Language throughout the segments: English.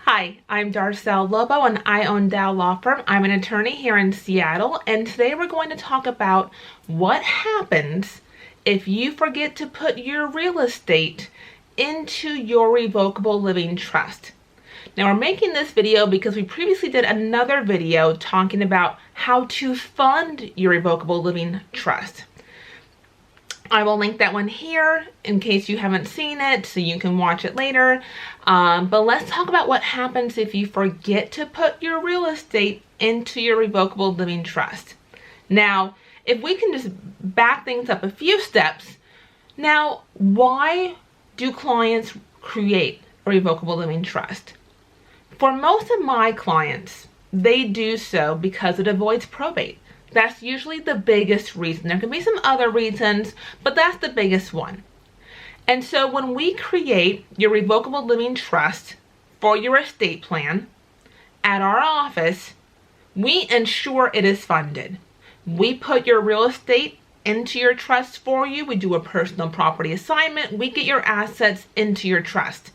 Hi, I'm Darcel Lobo and I own DAL Law Firm. I'm an attorney here in Seattle, and today we're going to talk about what happens if you forget to put your real estate into your Revocable Living Trust. Now we're making this video because we previously did another video talking about how to fund your Revocable Living Trust. I will link that one here in case you haven't seen it so you can watch it later. But let's talk about what happens if you forget to put your real estate into your Revocable Living Trust. Now, if we can just back things up a few steps. Now, why do clients create a Revocable Living Trust? For most of my clients, they do so because it avoids probate. That's usually the biggest reason. There can be some other reasons, but that's the biggest one. And so when we create your Revocable Living Trust for your estate plan at our office, we ensure it is funded. We put your real estate into your trust for you. We do a personal property assignment. We get your assets into your trust.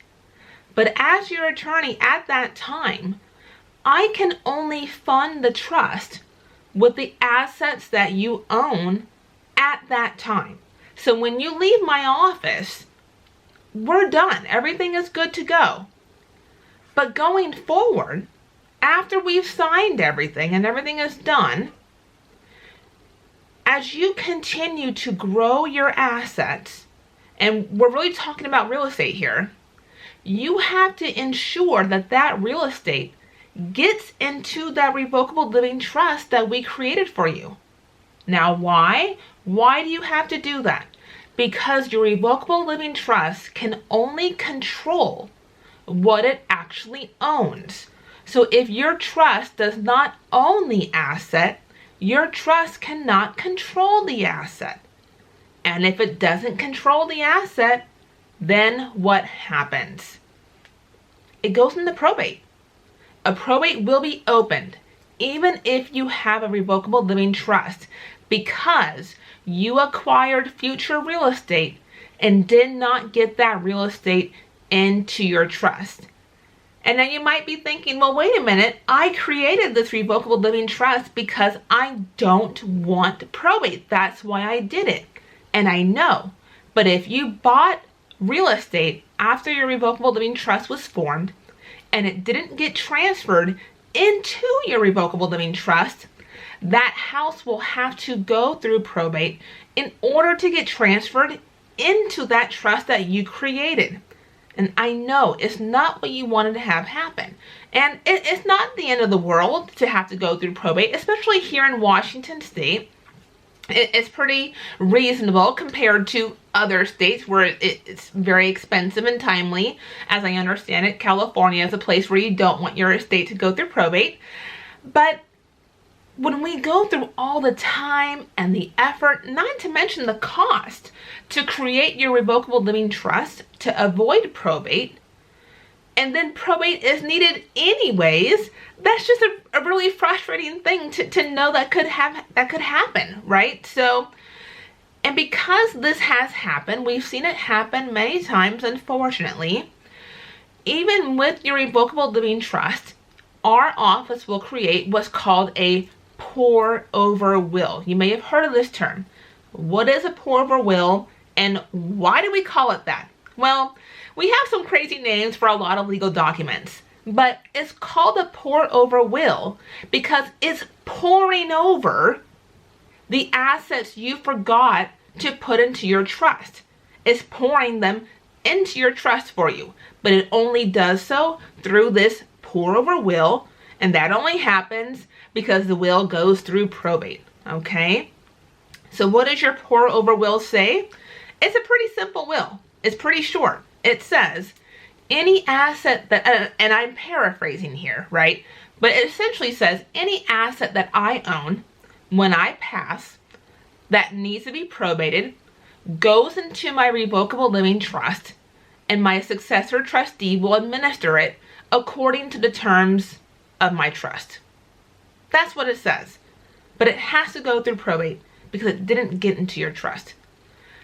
But as your attorney at that time, I can only fund the trust with the assets that you own at that time. So when you leave my office, we're done. Everything is good to go. But going forward, after we've signed everything and everything is done, as you continue to grow your assets, and we're really talking about real estate here, you have to ensure that that real estate gets into that Revocable Living Trust that we created for you. Now, why? Why do you have to do that? Because your Revocable Living Trust can only control what it actually owns. So if your trust does not own the asset, your trust cannot control the asset. And if it doesn't control the asset, then what happens? It goes into probate. A probate will be opened even if you have a Revocable Living Trust because you acquired future real estate and did not get that real estate into your trust. And now you might be thinking, well, wait a minute, I created this Revocable Living Trust because I don't want probate. That's why I did it. And I know, but if you bought real estate after your Revocable Living Trust was formed, and it didn't get transferred into your Revocable Living Trust, that house will have to go through probate in order to get transferred into that trust that you created. And I know it's not what you wanted to have happen. And it's not the end of the world to have to go through probate, especially here in Washington State. It's pretty reasonable compared to other states where it's very expensive and timely. As I understand it, California is a place where you don't want your estate to go through probate. But when we go through all the time and the effort, not to mention the cost, to create your Revocable Living Trust to avoid probate, and then probate is needed anyways, that's just a really frustrating thing to know that could happen, right? So, and because this has happened, we've seen it happen many times, unfortunately. Even with your Revocable Living Trust, our office will create what's called a pour-over will. You may have heard of this term. What is a pour-over will, and why do we call it that? Well, we have some crazy names for a lot of legal documents, but it's called a pour-over will because it's pouring over the assets you forgot to put into your trust. It's pouring them into your trust for you, but it only does so through this pour-over will, and that only happens because the will goes through probate, okay? So what does your pour-over will say? It's a pretty simple will. It's pretty short. It says, any asset that, and I'm paraphrasing here, right? But it essentially says, any asset that I own when I pass that needs to be probated goes into my Revocable Living Trust, and my successor trustee will administer it according to the terms of my trust. That's what it says. But it has to go through probate because it didn't get into your trust.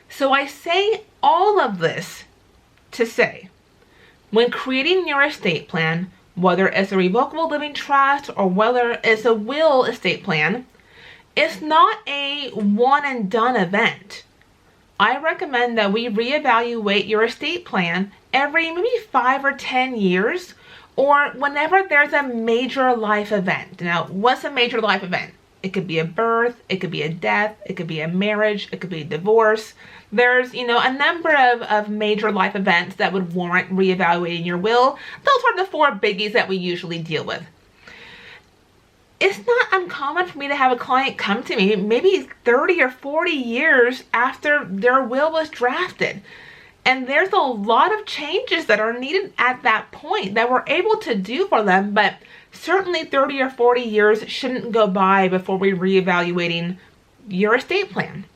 So I say all of this to say, when creating your estate plan, whether it's a revocable living trust or whether it's a will estate plan, it's not a one and done event. I recommend that we reevaluate your estate plan every maybe 5 or 10 years, or whenever there's a major life event. Now, what's a major life event? It could be a birth, it could be a death, it could be a marriage, it could be a divorce. There's, a number of major life events that would warrant reevaluating your will. Those are the 4 biggies that we usually deal with. It's not uncommon for me to have a client come to me maybe 30 or 40 years after their will was drafted. And there's a lot of changes that are needed at that point that we're able to do for them, but certainly 30 or 40 years shouldn't go by before we're reevaluating your estate plan.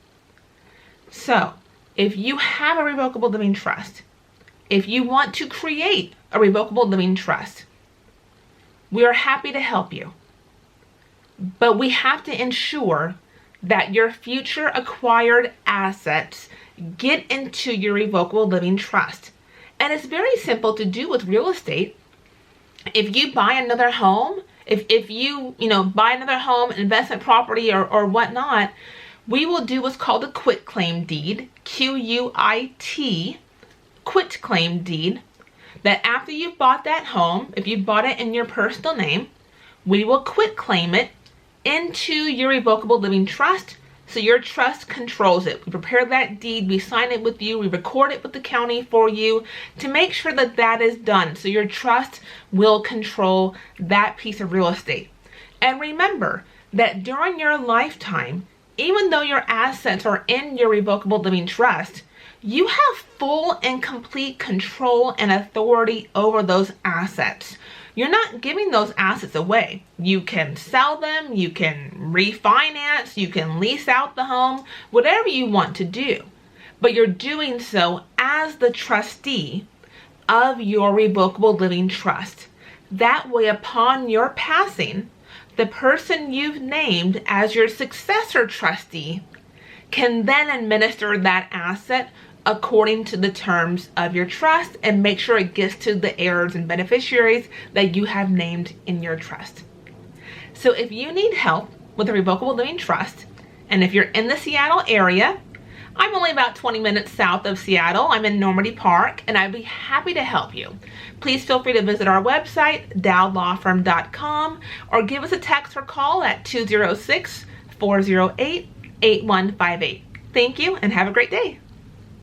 So, if you have a revocable living trust, if you want to create a revocable living trust, we are happy to help you. But we have to ensure that your future acquired assets get into your revocable living trust. And it's very simple to do with real estate. If you buy another home, if you buy another home, investment property or whatnot, we will do what's called a quitclaim deed, Q-U-I-T, quitclaim deed, that after you've bought that home, if you bought it in your personal name, we will quitclaim it into your revocable living trust, so your trust controls it. We prepare that deed, we sign it with you, we record it with the county for you to make sure that that is done, so your trust will control that piece of real estate. And remember that during your lifetime, even though your assets are in your revocable living trust, you have full and complete control and authority over those assets. You're not giving those assets away. You can sell them, you can refinance, you can lease out the home, whatever you want to do. But you're doing so as the trustee of your revocable living trust. That way, upon your passing, the person you've named as your successor trustee can then administer that asset according to the terms of your trust and make sure it gets to the heirs and beneficiaries that you have named in your trust. So if you need help with a revocable living trust, and if you're in the Seattle area, I'm only about 20 minutes south of Seattle. I'm in Normandy Park, and I'd be happy to help you. Please feel free to visit our website, dallawfirm.com, or give us a text or call at 206-408-8158. Thank you, and have a great day.